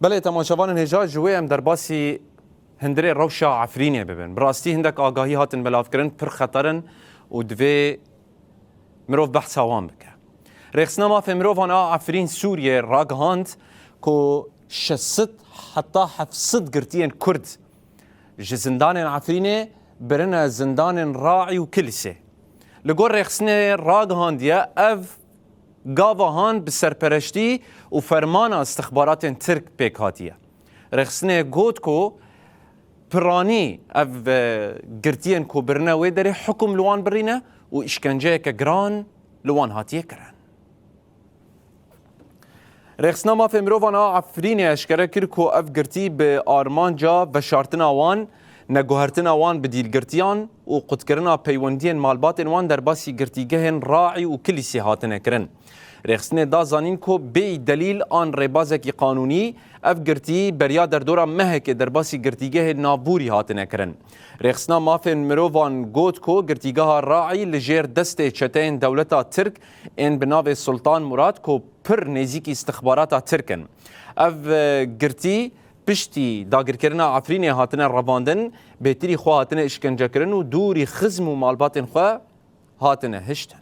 بله تماشاوان هجا جوی ام در باسی هندره روشا عفرینه ببین براستی هندک آگاهی هاتن بلاف کرن پر خطرن و دوی مروف بحث وان بکه رخصنا ما في مروفان عفرين سوريا راقهاند كو شست حتى حفصد قرتين كرد زندان عفرينه برنا زندان راعي وكلسه لقول رخصنا راقهاند يا اف قاوهان بسرپرشتي وفرمان استخبارات ترك بيك هاتيه رخصنا قوت كو براني اف قرتين كو برنا ويدري حكم لوان برينا واشكنجه كجران لوان هاتيه كران رخصنامه في مروفانا عفريني اشكره كركو اف قرتي بارمانجا بشارتنا وان نگوهرتنا وان بديل قرتيان وقد كرنا بيوندين مالباتن وان در باسي قرتيگهن راعي وكليسي هاتنا كرن رخصنه دا زانين كو بي دليل آن ربازكي قانوني اف قرتي بريا در دورا مهك در باسي قرتيگه نابوري هاتنا كرن رخصنا مافن مروفان قوت كو قرتيگها راعي لجير دسته چتين دولتا ترك ان بناو سلطان مراد كو پر نزيكي استخباراتا تركن اف قرتي پشتی داگرکرنا عفرینی هاتنه رواندن بهتری خو هاتنه اشکنجه کرن و دوری خزم و مالباتن خو هاتنه هشتن